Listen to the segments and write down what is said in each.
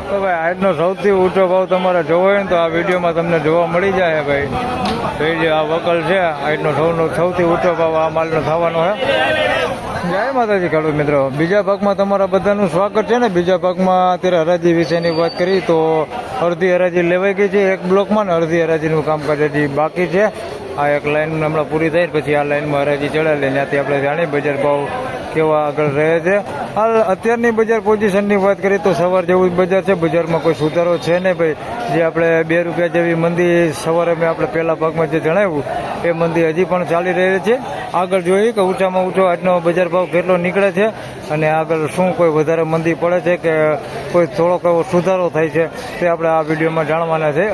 તો ભાઈ આજનો સૌથી ઊંચો ભાવ તમારે જોવો હોય ને તો આ વિડીયોમાં તમને જોવા મળી જાય ભાઈ. જે આ વકલ છે આજનો સૌથી ઊંચો ભાવ આ માલનો થવાનો છે. જય માતાજી ખેડૂત મિત્રો, બીજા ભાગમાં તમારા બધાનું સ્વાગત છે ને. બીજા ભાગમાં અત્યારે હરાજી વિશેની વાત કરી તો અડધી હરાજી લેવાઈ ગઈ છે એક બ્લોકમાં ને અડધી હરાજીનું કામકાજ હજી બાકી છે. આ એક લાઈન હમણાં પૂરી થાય પછી આ લાઈનમાં હરાજી ચડાવી ત્યાંથી આપણે જાણીએ બજાર ભાવ કેવા આગળ રહે છે. હાલ અત્યારની બજાર પોઝિશનની વાત કરીએ તો સવાર જેવું જ બજાર છે. બજારમાં કોઈ સુધારો છે નહીં ભાઈ. જે આપણે 2 રૂપિયા જેવી મંદી સવારે મેં આપણે પહેલા ભાગમાં જે જણાવ્યું એ મંદી હજી પણ ચાલી રહી છે. આગળ જોઈએ કે ઊંચામાં ઊંચો આજનો બજાર ભાવ કેટલો નીકળે છે અને આગળ શું કોઈ વધારે મંદી પડે છે કે કોઈ થોડોક એવો સુધારો થાય છે તે આપણે આ વિડીયોમાં જાણવાના છે.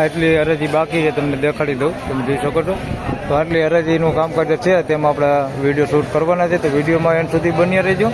આટલી હરાજી બાકી છે, તમને દેખાડી દઉં, તમે જોઈ શકો છો. તો આટલી હરાજીનું કામકાજ છે તેમાં આપણે વિડીયો શૂટ કરવાના છે. તો વિડીયોમાં એન્ડ સુધી બન્યા રહેજો.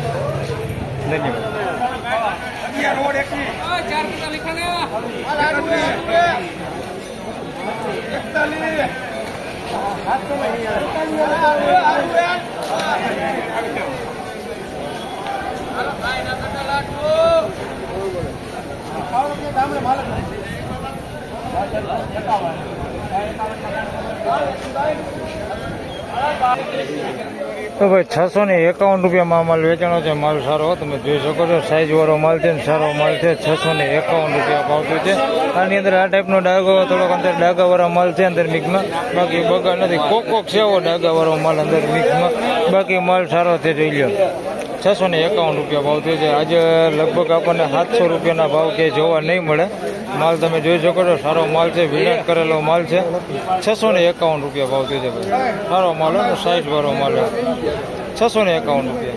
તો ભાઈ 651 રૂપિયામાં માલ વેચાણો છે. માલ સારો તમે જોઈ શકો છો, સાઈઝ વાળો માલ છે ને સારો માલ છે. 651 રૂપિયા ભાવતું છે. આની અંદર આ ટાઈપનો ડાઘો થોડોક અંદર ડાઘાવાળા માલ છે અંદર મિક્સમાં, બાકી બગા નથી. કોક છે એવો ડાઘાવાળો માલ અંદર મિક્સમાં, બાકી માલ સારો છે. જોઈ લો 651 રૂપિયા ભાવ થયો છે. આજે લગભગ આપણને 700 રૂપિયાના ભાવ કે જોવા નહીં મળે. માલ તમે જોઈ શકો છો, સારો માલ છે, વિલાટ કરેલો માલ છે. 651 રૂપિયા ભાવ થયો છે ભાઈ. સારો માલ હોય ને સાઈઝ વાળો માલ હોય. 651 રૂપિયા.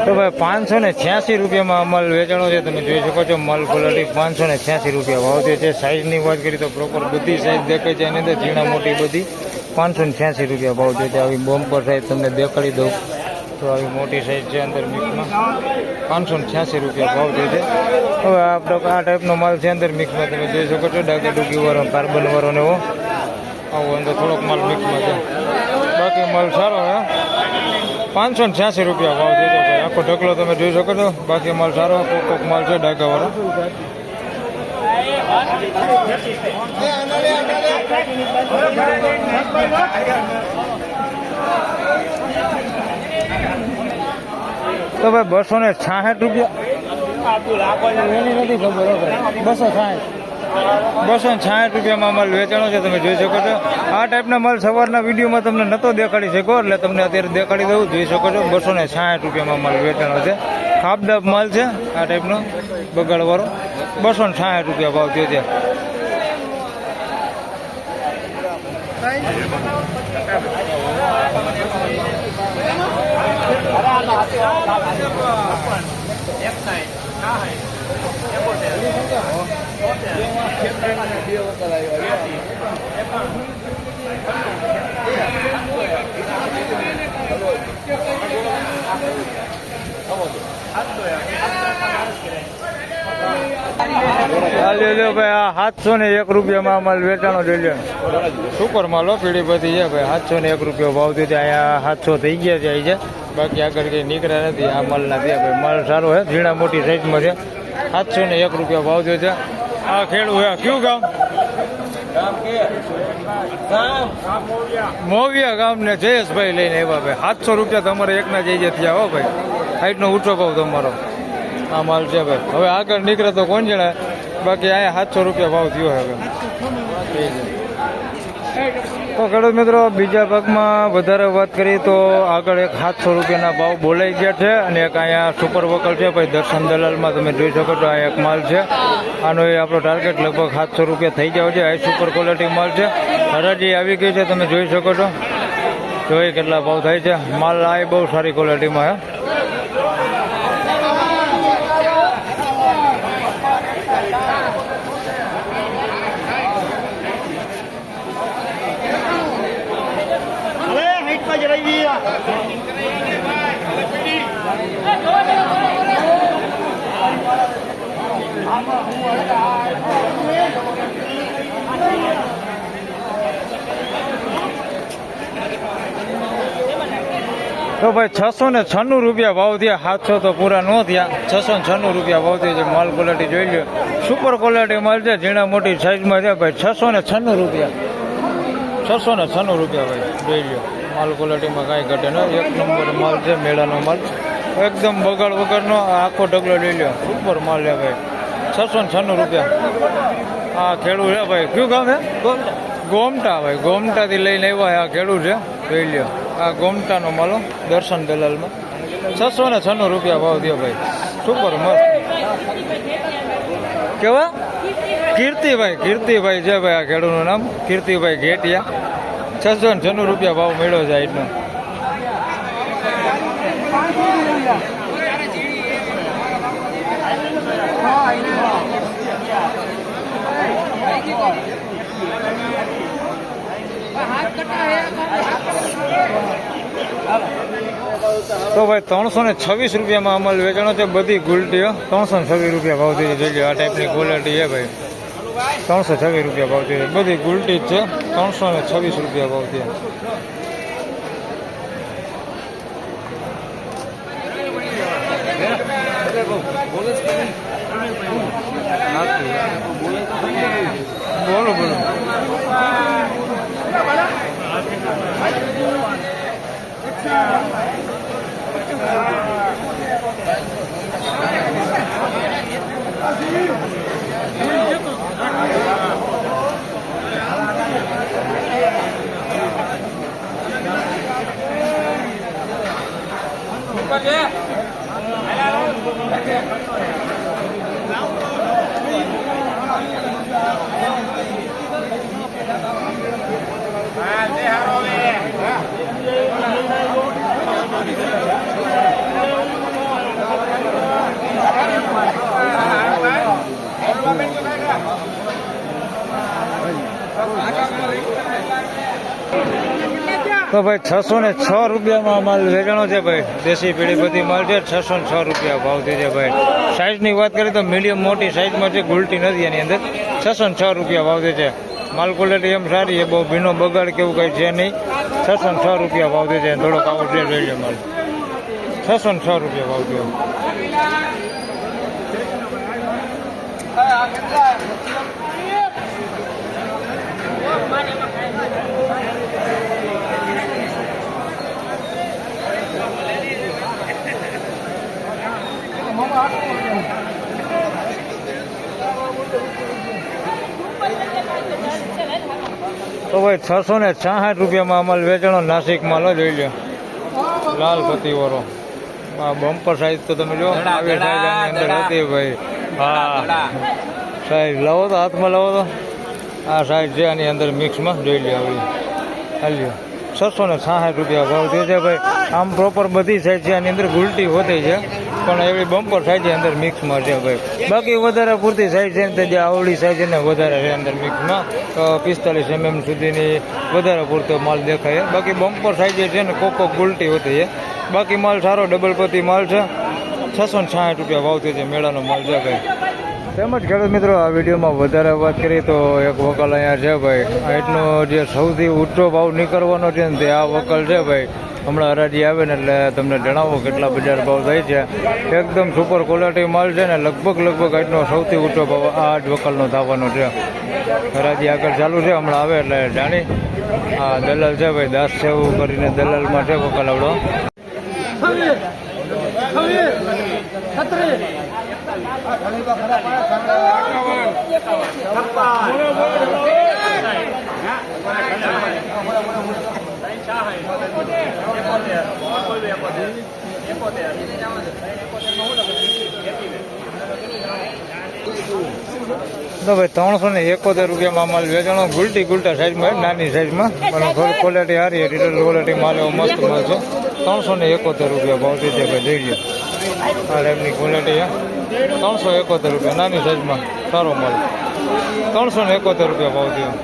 તો ભાઈ 586 રૂપિયામાં માલ વેચાણો છે. તમે જોઈ શકો છો માલ ક્વોલિટી 586 રૂપિયા ભાવ છે. સાઈઝની વાત કરીએ તો પ્રોપર બધી સાઈઝ દેખાય છે. એની અંદર ઝીણા મોટી બધી 586 રૂપિયા ભાવ છે. આવી બમ્પર સાઈઝ તમને દેખાડી દઉં તો આવી મોટી સાઈઝ છે અંદર મિક્સમાં 586 રૂપિયા ભાવ છે. હવે આ ટાઈપનો માલ છે અંદર મિક્સમાં તમે જોઈ શકો છો, ડાગા ડુગી વાળો, કાર્બન વાળો ને એવો આવો અંદર થોડોક માલ મિક્સમાં છે. બાકી માલ સારો હે. 586 રૂપિયા ભાવ છે. આખો ઢગલો તમે જોઈ શકો છો. બાકી માલ સારો, કોક માલ છે ડાગા વાળો. તો ભાઈ 266 રૂપિયા એની નથી ખબર. 260 રૂપિયામાં માલ વેચાણો છે. તમે જોઈ શકો છો. આ ટાઈપના માલ સવારના વિડીયોમાં તમને નહોતો દેખાડી શકો એટલે તમને અત્યારે દેખાડી દઉં. જોઈ શકો છો 260 રૂપિયામાં માલ વેચાણો છે. ખાબદાબ માલ છે આ ટાઈપનો બગાડવાળો. 260 રૂપિયા ભાવ થયો છે. ભાઈ 701 રૂપિયામાં માલ વેચાણો જોઈ લો. સુપર માલ હો, પીળી બધી છે ભાઈ. 701 રૂપિયા ભાવ થયો છે. અહીંયા 700 થઈ ગયા છે. અહીં છે બાકી આગળ કઈ નીકળ્યા નથી. આ માલના છે ભાઈ. માલ સારો છે, ઝીણા મોટી સાઈઝમાં છે. 701 રૂપિયા ભાવ થયો છે. આ ખેડૂત હે. કયું ગામ? મોવિયા ગામ ને જયેશભાઈ લઈને આવ્યા ભાઈ 700 રૂપિયા તમારે એકના જઈ થયા હો ભાઈ. હાઈટનો ઊંચો ભાવ તમારો આ માલ છે ભાઈ. હવે આગળ નીકળે તો કોણ જણા, બાકી અહીંયા 700 રૂપિયા ભાવ થયો હવે. તો ખેડૂત મિત્રો બીજા ભાગમાં વધારે વાત કરીએ તો આગળ એક 700 રૂપિયાના ભાવ બોલાઈ ગયા છે અને એક અહીંયા સુપર વકલ છે ભાઈ દર્શન દલાલમાં તમે જોઈ શકો છો. આ એક માલ છે, આનો એ આપણો ટાર્ગેટ લગભગ 700 રૂપિયા થઈ જાવ છે. આ સુપર ક્વોલિટી માલ છે, હરાજી આવી ગઈ છે તમે જોઈ શકો છો. જોઈ કેટલા ભાવ થાય છે. માલ આ બહુ સારી ક્વોલિટીમાં હે. તો ભાઈ 696 રૂપિયા ભાવ થયા. 700 તો પૂરા ન થયા. 696 રૂપિયા ભાવ થયા છે. માલ ક્વોલિટી જોઈ લો, સુપર ક્વોલિટી માલ છે, ઝીણા મોટી સાઈઝમાં છે ભાઈ. 696 રૂપિયા, 696 રૂપિયા ભાઈ જોઈ લો. માલ ક્વોલિટીમાં કાંઈ ઘટે ન. એક નંબર માલ છે, મેળાનો માલ, એકદમ બગાડ વગરનો. આખો ઢગલો લઈ લો, સુપર માલ છે ભાઈ. 696 રૂપિયા. હા ખેડૂત છે ભાઈ. કયું ગામ છે? ગોમટા ભાઈ. ગોમટાથી લઈને આવ્યા આ ખેડૂત છે, જોઈ લ્યો. આ ગોમટાનો માલો દર્શન દલાલમાં 696 રૂપિયા ભાવ થયો ભાઈ. સુપર મસ્ત. કેવા? કીર્તિભાઈ. કીર્તિભાઈ છે ભાઈ આ ખેડૂતનું નામ, કીર્તિભાઈ ઘેટિયા. 696 રૂપિયા ભાવ મળ્યો છે આજનો. તો ભાઈ 326 રૂપિયામાં અમલ વેચાણો છે. બધી ગુલટીઓ 326 રૂપિયા ભાવ થઈ છે. આ ટાઈપની ક્વોલિટી છે ભાઈ. 326 રૂપિયા ભાવ થઈ છે. બધી ગુલટી જ છે. 326 રૂપિયા ભાવ થયા. બોલો બોલો. તો ભાઈ 606 રૂપિયામાં માલ વેચાણો છે ભાઈ. દેશી પેઢી બધી માલ છે. 606 રૂપિયા ભાવ થઈ છે ભાઈ. સાઈઝની વાત કરીએ તો મીડિયમ મોટી સાઈઝમાં છે, ગુલટી નથી એની અંદર. 606 રૂપિયા ભાવ થઈ છે. માલ ક્વોલિટી એમ સારી છે, બહુ ભીનો બગાડ કેવું કંઈ છે નહીં. 606 રૂપિયા ભાવ થઈ છે. થોડોક આવો છે લઈ લો માલ. 606 રૂપિયા ભાવ થયો. તો ભાઈ 666 રૂપિયામાં અમલ વેચાણો. નાસિક માલ જોઈ લો, લાલ પતિવાળો. આ બમ્પર સાઈઝ તો તમે જો આવી સાઈઝ આની અંદર હતી ભાઈ. હા સાઈઝ લાવો તો હાથમાં લાવો તો આ સાઈઝ છે આની અંદર મિક્સમાં જોઈ લો. આવી હાલ્યો 666 રૂપિયા ભાવ થયો છે ભાઈ. આમ પ્રોપર બધી સાઈઝ છે આની અંદર, ગુલટી હોતી છે પણ એવી બમ્પર સાઈઝ અંદર મિક્સમાં છે ભાઈ. બાકી વધારે પૂરતી સાઈઝ છે ને જે આવડી સાઈઝ છે ને વધારે છે અંદર મિક્સમાં. તો 45 mm સુધીની વધારે પૂરતો માલ દેખાય. બાકી બમ્પર સાઈઝ છે ને કોક ગુલટી હોતી છે. બાકી માલ સારો ડબલ પતિ માલ છે. 666 રૂપિયા ભાવ થયો છે. મેળાનો માલ છે ભાઈ. તેમજ ખેડૂત મિત્રો આ વિડીયોમાં વધારે વાત કરીએ તો એક વકલ અહીંયા છે ભાઈ. આટનો જે સૌથી ઊંચો ભાવ નીકળવાનો છે ને તે આ વકલ છે ભાઈ. હમણાં હરાજી આવે ને એટલે તમને જણાવો કેટલા બજાર ભાવ થાય છે. એકદમ સુપર ક્વોલિટી માલ છે ને લગભગ આજનો સૌથી ઊંચો ભાવ આ જ વકલનો થવાનો છે. હરાજી આગળ ચાલુ છે, હમણાં આવે એટલે જાણી. હા દલાલ છે ભાઈ, દાસ છે એવું કરીને દલાલમાં છે વકલ આવડો. તો ભાઈ 371 રૂપિયામાં માલ વેચાણો. ગુલટા સાઈઝમાં, નાની સાઈઝમાં, પણ થોડી ક્વોલિટી સારી, રિટેલ ક્વોલિટી માલ એવો મસ્ત માલ છે. 371 રૂપિયા ભાવ છે ભાઈ, જોઈ લો આ ટાઈપની ક્વોલિટી છે. 371 રૂપિયા નાની સાઈઝમાં સારો માલ. 371 રૂપિયા ભાવ થયો.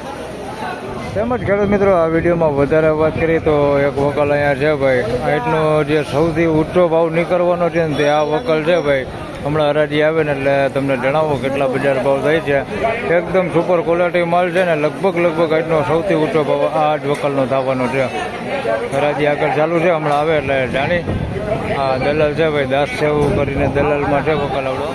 તેમજ ખેડૂત મિત્રો, આ વિડીયોમાં વધારે વાત કરીએ તો એક વકલ અહીંયા છે ભાઈ. આજનો જે સૌથી ઊંચો ભાવ નીકળવાનો છે ને તે આ વકલ છે ભાઈ. હમણાં હરાજી આવે ને એટલે તમને જણાવો કેટલા બજાર ભાવ થાય છે. એકદમ સુપર ક્વોલિટી માલ છે ને લગભગ આજનો સૌથી ઊંચો ભાવ આ જ વકલનો થવાનો છે. હરાજી આગળ ચાલુ છે, હમણાં આવે એટલે જાણી. હા દલાલ છે ભાઈ, દાસ છે એવું કરીને દલાલમાં છે વકલ આવડો.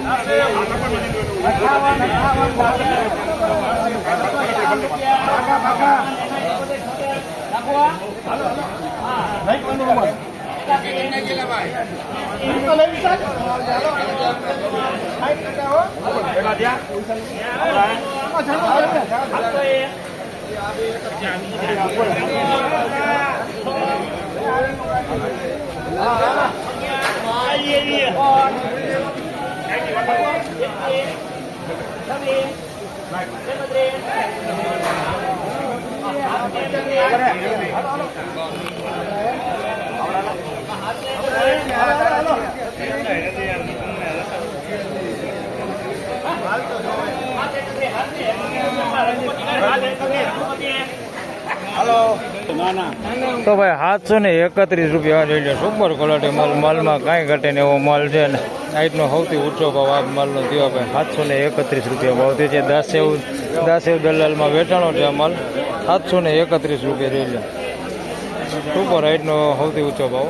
તો ભાઈ 731 રૂપિયા જોઈ લો. સુપર ક્વોલિટી માલ, માલમાં કાંઈ ઘટે ને એવો માલ છે ને આજનો સૌથી ઊંચો ભાવ આ માલનો થયો ભાઈ. 731 રૂપિયા ભાવ થયો છે. દાસેવ દલાલમાં વેચાણો છે આ માલ. 731 રૂપિયા જોઈ લો. સુપર આજનો સૌથી ઊંચો ભાવ.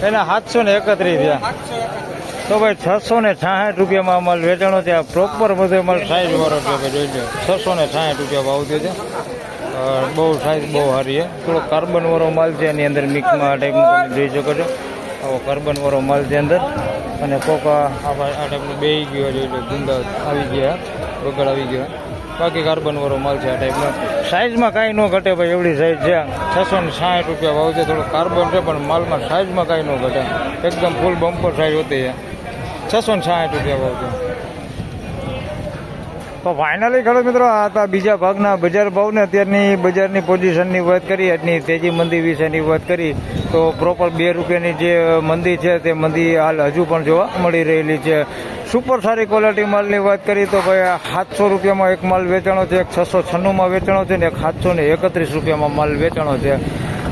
એના 731 થયા. તો ભાઈ 666 રૂપિયામાં માલ વેચાણો છે. આ પ્રોપર બધો માલ સાઈઝ વાળો છે ભાઈ, જોઈ લો. 660 રૂપિયા ભાવ થયો છે. બહુ સાઈઝ બહુ સારી છે. થોડો કાર્બન વાળો માલ છે, એની અંદર મિક્સમાં આ ટાઈપનું તમે જોઈ શકો છો. આવો કાર્બન વાળો માલ છે અંદર. અને કોકા આ ટાઈપનું બે ગયો, જોઈ લો. ગુંદા આવી ગયા, બગડ આવી ગયા. બાકી કાર્બન વાળો માલ છે આ ટાઈપનો. સાઈઝમાં કાંઈ ન ઘટે ભાઈ, એવડી સાઈઝ છે. 660 રૂપિયા ભાવ છે. થોડો કાર્બન છે પણ માલમાં સાઈઝમાં કાંઈ ન ઘટે. એકદમ ફૂલ બમ્પર સાઈઝ હોતી છે. 660 રૂપિયા ભાવ છે. તો ફાઇનલી ખેડૂત મિત્રો, આ હતા બીજા ભાગના બજાર ભાવને અત્યારની બજારની પોઝિશનની વાત કરી, આજની તેજી મંદી વિશેની વાત કરી. તો પ્રોપર 2 રૂપિયાની જે મંદી છે તે મંદી હાલ હજુ પણ જોવા મળી રહેલી છે. સુપર સારી ક્વોલિટી માલની વાત કરી તો ભાઈ 700 રૂપિયામાં એક માલ વેચાણો છે, એક 696માં વેચાણો છે ને એક 731 રૂપિયામાં માલ વેચાણો છે.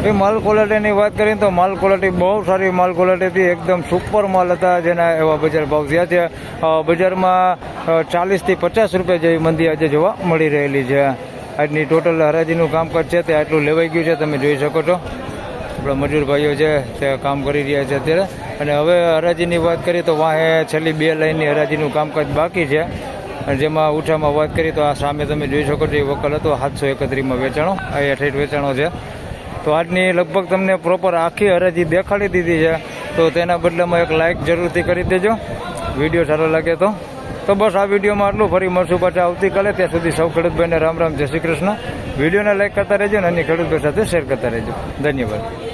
એ માલ ક્વોલિટીની વાત કરીએ તો માલ ક્વોલિટી બહુ સારી માલ ક્વોલિટી હતી. એકદમ સુપર માલ હતા, જેના એવા બજાર ભાવ થયા છે. બજારમાં 40 થી 50 રૂપિયા જેવી મંદી આજે જોવા મળી રહેલી છે. આજની ટોટલ હરાજીનું કામકાજ છે તે આટલું લેવાઈ ગયું છે, તમે જોઈ શકો છો. આપણા મજૂર ભાઈઓ છે તે કામ કરી રહ્યા છે અત્યારે. અને હવે હરાજીની વાત કરીએ તો વાહે છેલ્લી 2 લાઈનની હરાજીનું કામકાજ બાકી છે. જેમાં ઉઠામાં વાત કરીએ તો આ સામે તમે જોઈ શકો છો, એ વકલ હતો 731માં વેચાણો, આ 68 વેચાણો છે. તો આજની લગભગ તમને પ્રોપર આખી હરાજી દેખાડી દીધી છે. તો તેના બદલામાં એક લાઇક જરૂરથી કરી દેજો, વિડીયો સારો લાગે તો. તો બસ આ વિડીયોમાં આટલું. ફરી મળશું પાછા આવતીકાલે. ત્યાં સુધી સૌ ખેડૂતભાઈને રામ રામ, જય શ્રી કૃષ્ણ. વિડીયોને લાઇક કરતા રહેજો અને અન્ય ખેડૂતો સાથે શેર કરતા રહેજો. ધન્યવાદ.